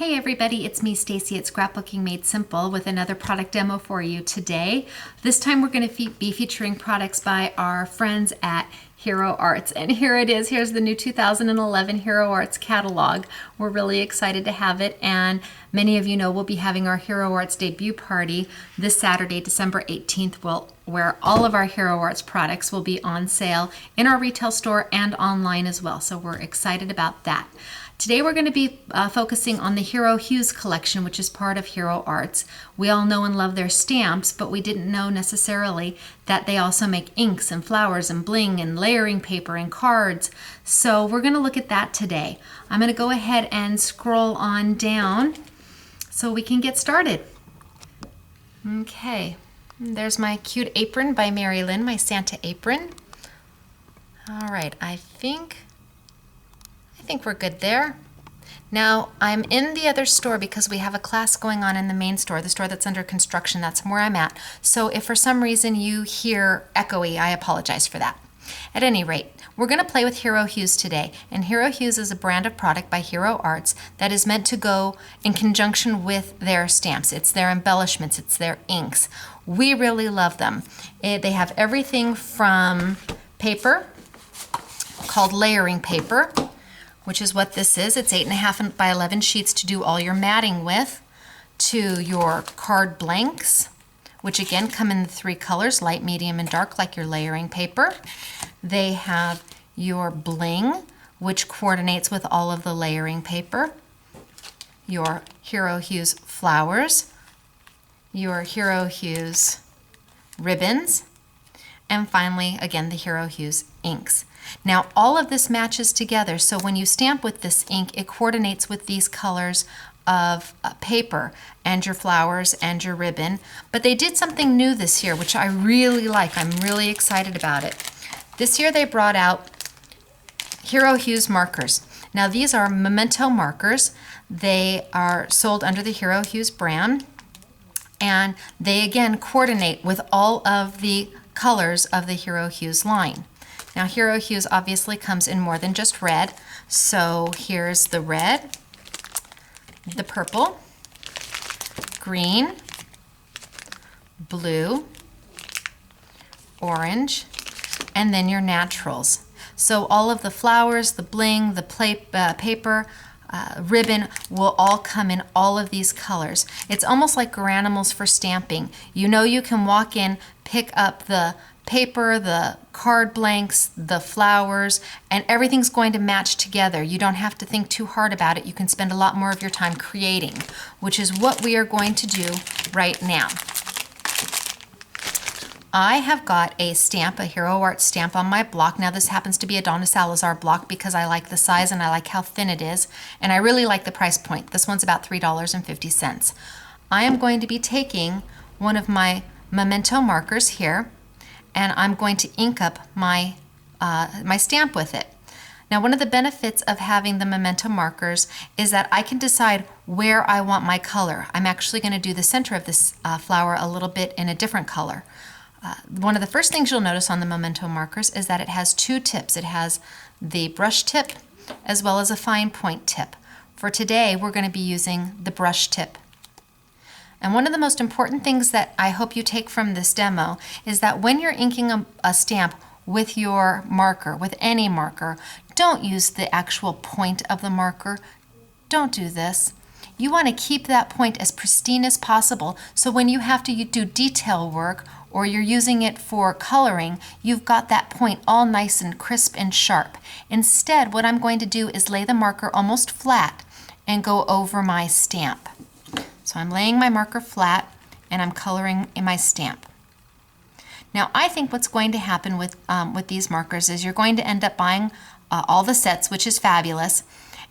Hey everybody, it's me Stacy at Scrapbooking Made Simple with another product demo for you today. This time we're going to be featuring products by our friends at Hero Arts. And here it is. Here's the new 2011 Hero Arts catalog. We're really excited to have it, and many of you know we'll be having our Hero Arts debut party this Saturday, December 18th, where all of our Hero Arts products will be on sale in our retail store and online as well. So we're excited about that. Today we're going to be focusing on the Hero Hues collection, which is part of Hero Arts. We all know and love their stamps, but we didn't know necessarily that they also make inks and flowers and bling and layering paper and cards. So we're going to look at that today. I'm going to go ahead and scroll on down so we can get started. Okay, there's my cute apron by Mary Lynn, my Santa apron. All right, I think we're good there. Now I'm in the other store because we have a class going on in the main store, the store that's under construction. That's where I'm at. So if for some reason you hear echoey, I apologize for that. At any rate, we're going to play with Hero Hues today. And Hero Hues is a brand of product by Hero Arts that is meant to go in conjunction with their stamps. It's their embellishments, it's their inks. We really love them. They have everything from paper called layering paper, which is what this is. It's 8.5 by 11 sheets to do all your matting with, to your card blanks, which again come in the three colors, light, medium, and dark, like your layering paper. They have your bling, which coordinates with all of the layering paper, your Hero Hues flowers, your Hero Hues ribbons, and finally, again, the Hero Hues inks. Now, all of this matches together, so when you stamp with this ink, it coordinates with these colors of paper and your flowers and your ribbon. But they did something new this year, which I really like. I'm really excited about it. This year they brought out Hero Hues markers. Now, these are Memento markers. They are sold under the Hero Hues brand, and they again coordinate with all of the colors of the Hero Hues line. Now, Hero Hues obviously comes in more than just red. So here's the red, the purple, green, blue, orange, and then your naturals. So all of the flowers, the bling, the paper, ribbon will all come in all of these colors. It's almost like granimals for stamping. You know, you can walk in, pick up the paper, the card blanks, the flowers, and everything's going to match together. You don't have to think too hard about it. You can spend a lot more of your time creating, which is what we are going to do right now. I have got a stamp, a Hero Arts stamp on my block. Now this happens to be a Donna Salazar block because I like the size and I like how thin it is, and I really like the price point. This one's about $3.50. I am going to be taking one of my Memento markers here, and I'm going to ink up my stamp with it. Now, one of the benefits of having the Memento markers is that I can decide where I want my color. I'm actually going to do the center of this flower a little bit in a different color. One of the first things you'll notice on the Memento markers is that it has two tips. It has the brush tip as well as a fine point tip. For today, we're going to be using the brush tip. And one of the most important things that I hope you take from this demo is that when you're inking a stamp with your marker, with any marker, don't use the actual point of the marker. Don't do this. You want to keep that point as pristine as possible, so when you have to do detail work or you're using it for coloring, you've got that point all nice and crisp and sharp. Instead, what I'm going to do is lay the marker almost flat and go over my stamp. So I'm laying my marker flat and I'm coloring in my stamp. Now, I think what's going to happen with these markers is you're going to end up buying all the sets, which is fabulous,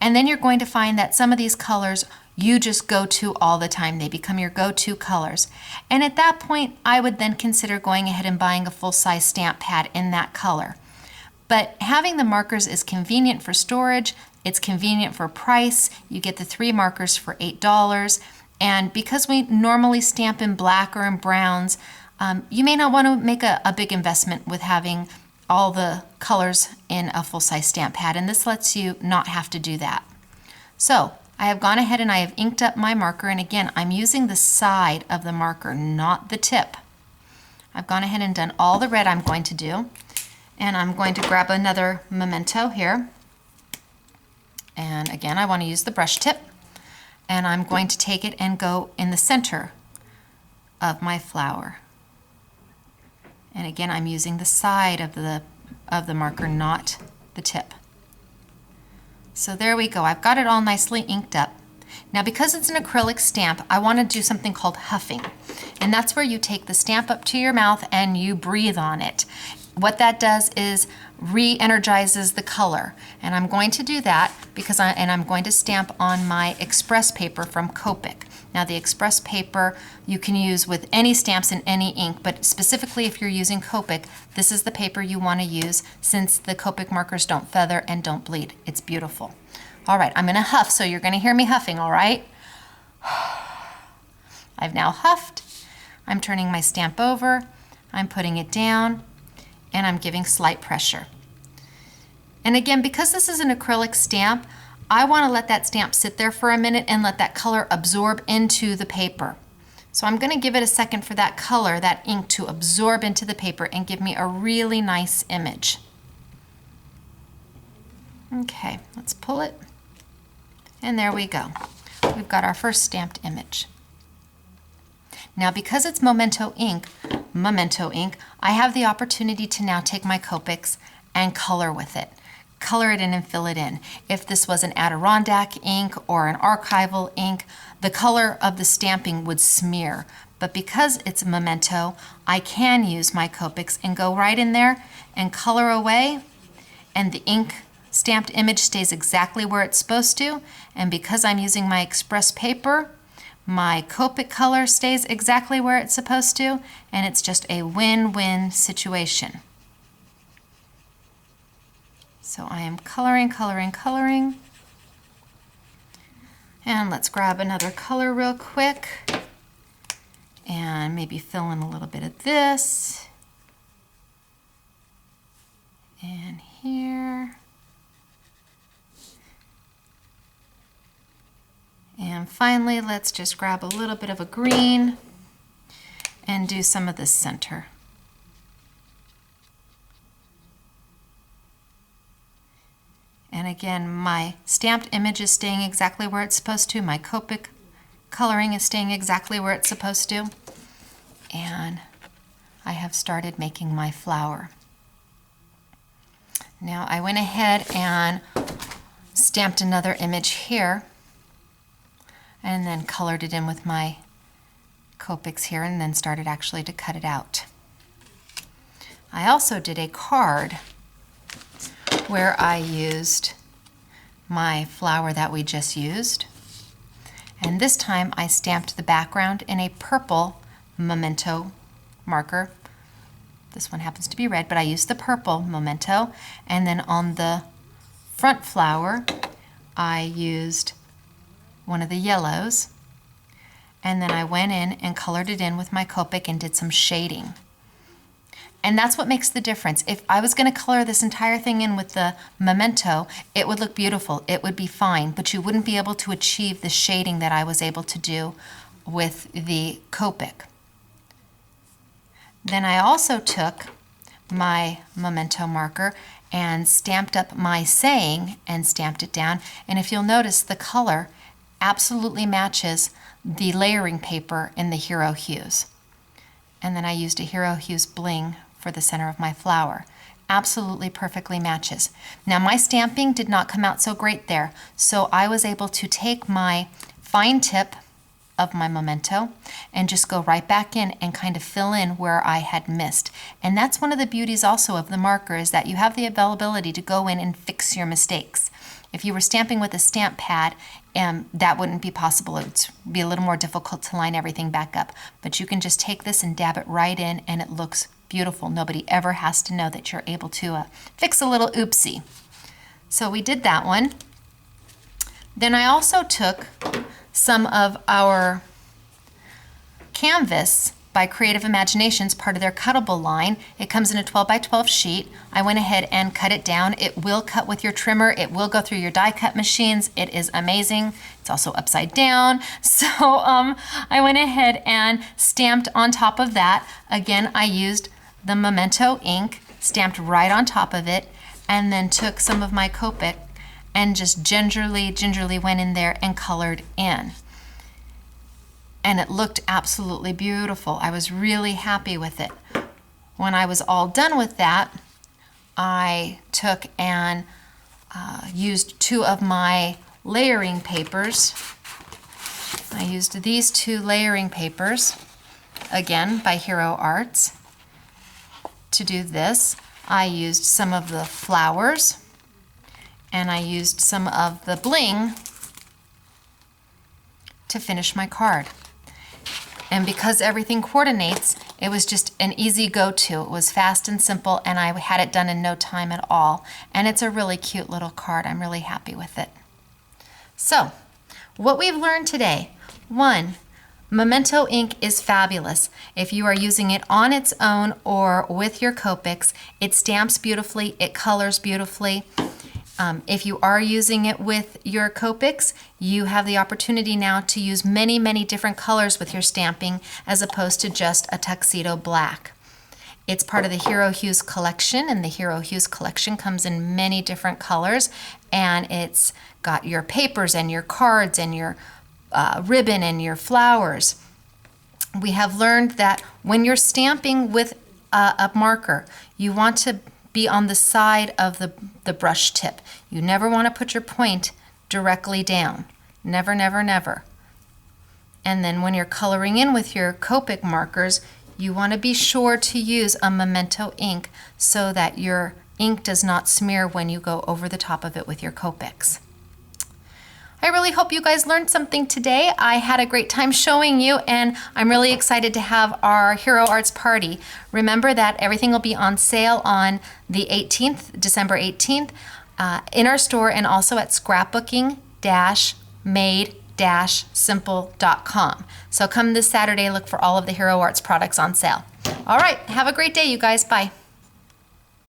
and then you're going to find that some of these colors you just go to all the time. They become your go-to colors. And at that point, I would then consider going ahead and buying a full-size stamp pad in that color. But having the markers is convenient for storage, it's convenient for price. You get the 3 markers for $8. And because we normally stamp in black or in browns, you may not want to make a big investment with having all the colors in a full-size stamp pad, and this lets you not have to do that. So I have gone ahead and I have inked up my marker, and again, I'm using the side of the marker, not the tip. I've gone ahead and done all the red I'm going to do, and I'm going to grab another Memento here. And again, I want to use the brush tip, and I'm going to take it and go in the center of my flower. And again, I'm using the side of the marker, not the tip. So there we go. I've got it all nicely inked up. Now, because it's an acrylic stamp, I want to do something called huffing. And that's where you take the stamp up to your mouth and you breathe on it. What that does is re-energizes the color. And I'm going to do that because I'm going to stamp on my express paper from Copic. Now, the express paper you can use with any stamps and any ink, but specifically if you're using Copic, this is the paper you want to use since the Copic markers don't feather and don't bleed. It's beautiful. All right, I'm going to huff, so you're going to hear me huffing, all right? I've now huffed. I'm turning my stamp over. I'm putting it down, and I'm giving slight pressure. And again, because this is an acrylic stamp, I want to let that stamp sit there for a minute and let that color absorb into the paper. So I'm going to give it a second for that color, that ink, to absorb into the paper and give me a really nice image. Okay, let's pull it. And there we go. We've got our first stamped image. Now, because it's Memento ink, I have the opportunity to now take my Copics and color with it. Color it in and fill it in. If this was an Adirondack ink or an archival ink, the color of the stamping would smear. But because it's a Memento, I can use my Copics and go right in there and color away, and the ink stamped image stays exactly where it's supposed to. And because I'm using my express paper, my Copic color stays exactly where it's supposed to, and it's just a win-win situation. So I am coloring, coloring, coloring. And let's grab another color real quick and maybe fill in a little bit of this. And here. And finally, let's just grab a little bit of a green and do some of the center. And again, my stamped image is staying exactly where it's supposed to. My Copic coloring is staying exactly where it's supposed to. And I have started making my flower. Now I went ahead and stamped another image here, and then colored it in with my Copics here, and then started actually to cut it out. I also did a card where I used my flower that we just used, and this time I stamped the background in a purple Memento marker. This one happens to be red, but I used the purple Memento, and then on the front flower I used one of the yellows, and then I went in and colored it in with my Copic and did some shading. And that's what makes the difference. If I was going to color this entire thing in with the Memento, it would look beautiful, it would be fine, but you wouldn't be able to achieve the shading that I was able to do with the Copic. Then I also took my Memento marker and stamped up my saying and stamped it down, and if you'll notice, the color absolutely matches the layering paper in the Hero Hues. And then I used a Hero Hues bling for the center of my flower. Absolutely perfectly matches. Now my stamping did not come out so great there, so I was able to take my fine tip of my Memento and just go right back in and kind of fill in where I had missed. And that's one of the beauties also of the marker, is that you have the availability to go in and fix your mistakes. If you were stamping with a stamp pad, that wouldn't be possible. It would be a little more difficult to line everything back up. But you can just take this and dab it right in, and it looks beautiful. Nobody ever has to know that you're able to fix a little oopsie. So we did that one. Then I also took some of our canvas by Creative Imaginations, part of their cuttable line. It comes in a 12 by 12 sheet. I went ahead and cut it down. It will cut with your trimmer. It will go through your die cut machines. It is amazing. It's also upside down. So I went ahead and stamped on top of that. Again, I used the Memento ink, stamped right on top of it, and then took some of my Copic and just gingerly went in there and colored in. And it looked absolutely beautiful. I was really happy with it. When I was all done with that, I took and used 2 of my layering papers. I used these 2 layering papers, again by Hero Arts, to do this. I used some of the flowers, and I used some of the bling to finish my card. And because everything coordinates, it was just an easy go-to. It was fast and simple, and I had it done in no time at all. And it's a really cute little card. I'm really happy with it. So, what we've learned today: 1, Memento ink is fabulous. If you are using it on its own or with your Copics, it stamps beautifully, it colors beautifully. If you are using it with your Copics, you have the opportunity now to use many different colors with your stamping as opposed to just a tuxedo black. It's part of the Hero Hues collection, and the Hero Hues collection comes in many different colors, and it's got your papers and your cards and your ribbon and your flowers. We have learned that when you're stamping with a marker, you want to be on the side of the brush tip. You never want to put your point directly down. Never. And then when you're coloring in with your Copic markers, you want to be sure to use a Memento ink so that your ink does not smear when you go over the top of it with your Copics. I really hope you guys learned something today. I had a great time showing you, and I'm really excited to have our Hero Arts party. Remember that everything will be on sale on the 18th, December 18th, in our store, and also at scrapbooking-made-simple.com. So come this Saturday, look for all of the Hero Arts products on sale. All right, have a great day, you guys. Bye.